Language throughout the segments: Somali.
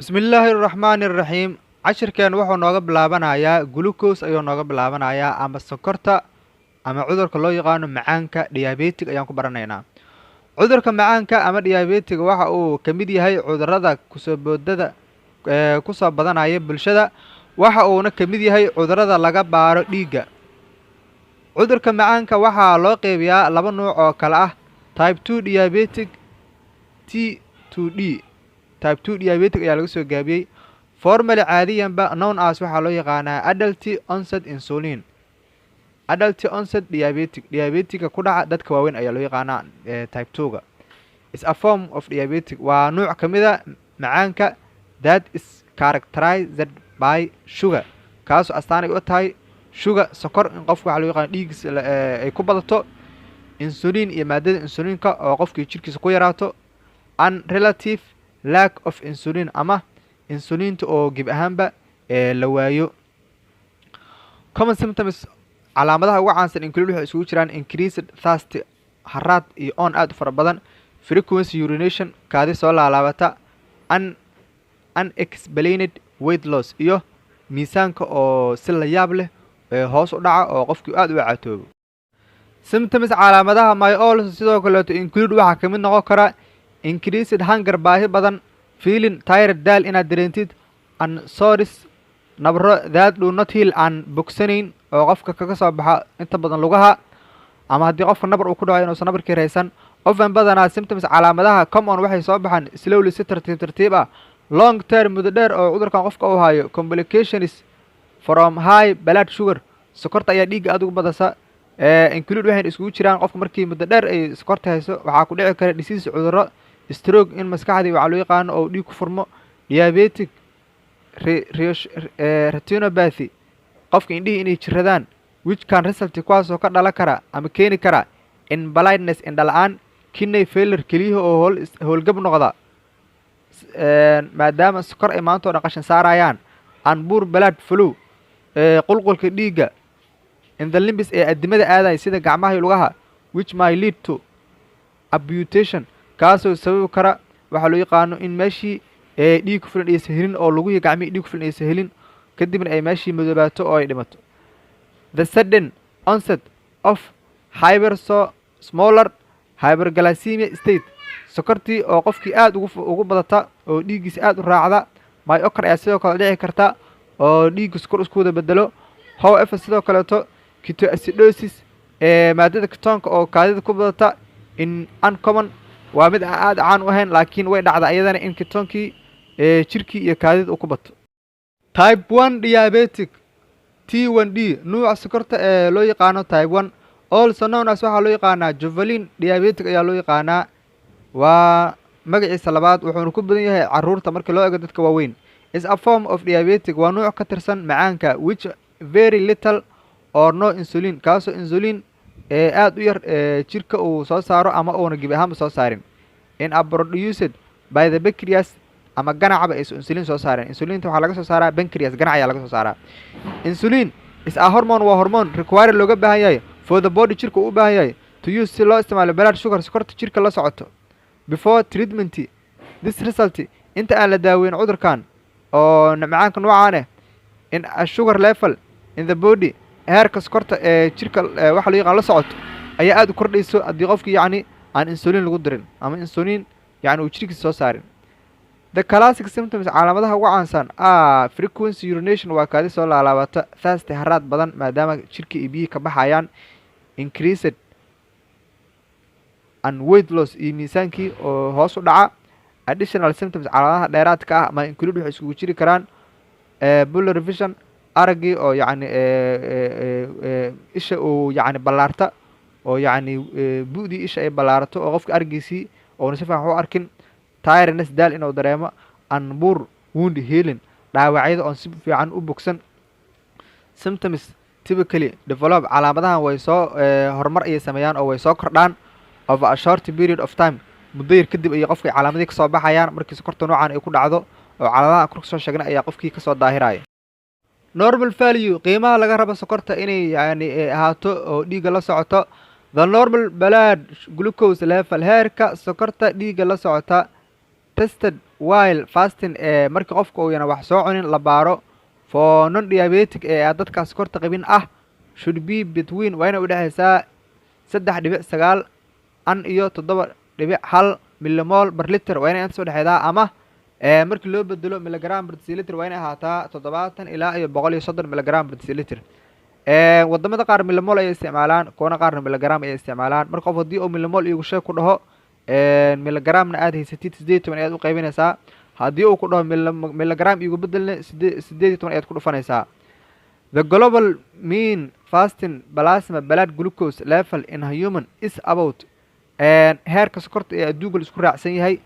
Bismillaahi Raxmaani Raxiim. Cashirkeen wuxuu nooga bilaabanayaa glucose ayuu nooga bilaabanayaa ama sokorta ama cudurka loo yaqaano macaanka diabetic ayaan ku baranaynaa. Cudurka macaanka ama diabetic waxa uu ka mid yahay cudurrada kusoo badanaya bulshada, waxa uuna ka mid yahay cudurrada laga baaro dhiigga. Cudurka macaanka waxaa loo qeybiyaa laba nooc oo kala ah: type 2 diabetic T2D. type 2 diabetic ayaa laga soo gaabiyey. Formally caadiyanba known as waxaa loo yaqaanaa adult onset insulin. Adult onset diabetic ku dhaca dadka waaweyn ayaa loo yaqaanaa type 2ga. Is a form of diabetic, waa nooc ka mid ah macaanka that is characterized by sugar, kaasoo astaan ay u tahay sugar sokor, in qofka waxaa loo yaqaan dhiiggiisa ay ku badato, insulin iyo maadada insulinka oo qofkii jirkiisa ku yaraato, and relative lack of insulin ama insulinta oo gib ahaanba la waayo. Common symptoms, calaamadaha ugu caansan include waxay isugu jiraan increased thirst, haraad iyo oon aad u fara badan, frequency urination, kaadi soo laalaabata, unexplained weight loss, iyo miisaanka oo si la yaab leh hoos u dhaca oo qofkii aad u caatoobo. Symptoms calaamadaha may also sidoo kaleeto include waxaa ka mid noqon kara increased hunger, baahi badan, feeling tired, daal inaad dareentid, and sores, nabro that do not heal, aan bogsanayn oo qofka kaga soo baxa inta badan lugaha, ama haddii qofka nabar uu ku dhaco inuusan nabarkii raysan. Often badanaa symptoms calaamadaha common waxay soo baxaan slowly, si tartiib ah, long term muddo dheer oo cudurkan qofka uu hayo. Complications from high blood sugar, sokorta ayaa dhiigga aad ugu badasa. Include waxayna isugu jiraan qofka markii muddo dheer ay sokorta hayso, waxaa ku dhici kara disease, cudurro, stroke, in maskaxdii waxaa loo yaqaano oo dhiig ku furmo, diabetic retinopathy, qofka indhihii inay jiradaan, which can result kuwaasoo ka dhalan kara ama keeni kara in blindness, indha la-aan, kidney failure, keliyaha oo howlgab noqda maadaama sokor ay maanta oo dhan qashin saarayaan, and poor blood flow, qulqulka dhiigga in the limbs ee addimada aadaya sida gacmaha iyo lugaha, which may lead to amputation, kaasoo sababi kara waxaa loo yaqaano in meeshii dhiig ku filan aysan helin oo lugihii gacmihii dhiig ku filan aysan helin, kadibna ay meeshii madoobaato oo ay dhimato. The sudden onset of smaller hyperglycemia state, sokortii oo qofkii aad ugu badata oo dhiiggiisa aad u raacda, myocard ayaa sidoo kale dhici karta oo dhiigga sokor isku wada bedelo. However, sidoo kaleeto ketoacidosis, maadada ketoonka oo kaadida ku badata, in uncommon, waa mid aad caan u ahayn, laakiin way dhacda ayadana in ketoonkii jirkii iyo kaadida uu ku bato. Type 1 diabetic T1D, nuuca sokorta ee loo yaqaano type 1, also known as waxaa loo yaqaanaa juvenile diabetic ayaa loo yaqaanaa, waa magaciisa labaad, wuxuuna ku badan yahay caruurta markii loo eego dadka waaweyn. Is a form of diabetic, waa nuuc ka tirsan macaanka which very little or no insulin, kaasoo insulin aad u yar jirka uu soo saaro ama uuna gib ahaanba soo saarin. In are produced by the pancreas, ama ganacba ay insulin soo saareen. Insulinta waxaa laga soo saaraa pancreas, ganac ayaa laga soo saaraa. Insulin is a hormone, waa hormone required looga baahan yahay for the body, jirka u baahan yahay to use si loo isticmaalo blood sugar, sokorta jirka la socoto. Before treatment, this result, inta aan la daaweyn cudurkan oo macaanka noocaan ah, in a sugar level in the body, heerka sokorta ee jirka waxa loo yaqaan la socoto ayaa aad u kordhayso haddii qofkii yacni aan insulin lagu dirin ama insulin yacni uu jirkiisa soo saarin. The classic symptoms calaamadaha ugu caansan frequency urination, waa kaadi soo laalaabata, thirst, haraad badan maadaama jirka iyo biyihii ka baxayaan, increased and weight loss, iyo miisaankii oo hoos u dhaca. Additional symptoms calaamadaha dheeraadka ah ama include waxay isugu jiri karaan blurry vision, araggii oo yacni isha uu yacni ballaarta oo yacni bu'dii isha ay ballaarato oo qofka araggiisii oona si fiican u arkin, tiredness, daal inuu dareemo, and poor wound healing, dhaawacyada oon si fiican u bogsan. Symptoms typically develop, calaamadahan way soo horumar ayay sameeyaan oo way soo kordhaan over a short period of time, muddo yar kadib ayay qofkii calaamadii ka soo baxayaan markii sokorta noocan ay ku dhacdo, oo calaamadaha kor soo sheegna ayaa qofkii ka soo daahiraya. Normal value, qiimaha laga rabo sokorta inay yani ahaato oo dhiigga la socoto. The normal blood glucose level, heerka sokorta dhiigga la socota tested while fasting markii qofka uu yana wax soo cunin la baaro for non diabetic dadka sokorta qabin should be between waa inay u dhaxaysaa 3.9 an iyo 7.1 millimol per liter waa inay inta soo dhaxaydaa ama markii loo bedelo milligram per deciliter waa inay ahaataa 70 ilaa iyo 130 milligram per deciliter wadamada qaar millimol ay isticmaalaan koona qaarna milligram ay isticmaalaan marka qof hadii uu millimol igu sheeg ku dhaho milligramna aad haysatid 18 ayaad u qaybinaysaa hadii uu ku dhaho milligram igu bedelna 18 ayaad ku dhufanaysaa. The global mean fasting plasma blood glucose level in a human is about heerka sokorta ee adduunka isku raacsan yahay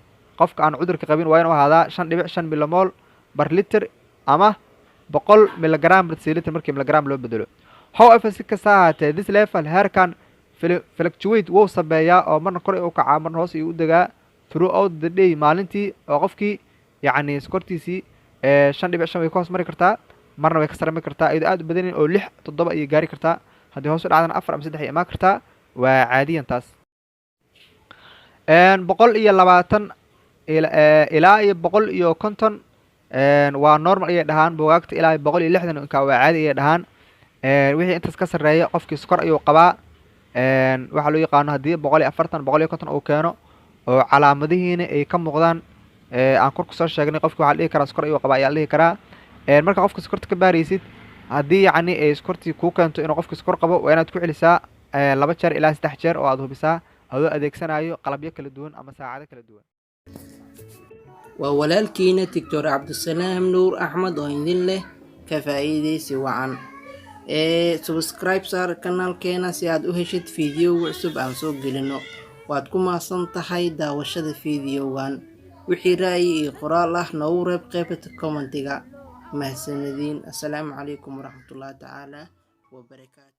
qofka aan cudurka qabin waa inuu ahaadaa 5.5 millimol per liter ama 100 milligram per deciliter markii milligram loo bedelo. However, si kasta ha ahaatee this level heerkan fluctuate wuu sabeeyaa oo marna kor u kacaa marna hoos u degaa throughout the day maalintii oo qofkii yacni sokortiisii 5.5 way ka hoos mari kartaa marna way ka sarmi kartaa iyadoo aad u badan oo 6 7 ay gaari kartaa haddii hoos u dhacdana 4 ama 3 ay imaan kartaa waa caadiyan taas 120 ilaa iyo 150 waa normal ay dhahaan buugaagta ilaa 160 inka waa caadi ay dhahaan wixii intaas ka sareeya qofkii sokor ayuu qabaa waxa loo yaqaan hadii 140 150 uu keeno oo calaamadihiina ay ka muuqdaan aan kor ku soo sheegnay qofkii waxa la dhihi karaa sokor ayuu qabaa ayaa la dhihi karaa marka qofka sokorta ka baaraysid hadii yacni ay sokortii ku keento inuu qofka sokor qabo waa inaad ku celisaa 2 jeer ilaa 3 jeer oo aad hubisaa adoo adeegsanayo qalabyo kala duwan ama saacado kala duwan. وولالكينا دكتور عبد السلام نور أحمد وإندين له كفايدي سوعا سبسكرايب صار قنال كينا سياد وهشت فيديو وعسب عن سوق جلنو واتكم أصلا تحي داوشد فيديو وان وحي رأي قراء الله نور بقيبة الكومنتيغا مهسندين. السلام عليكم ورحمة الله تعالى وبركاته.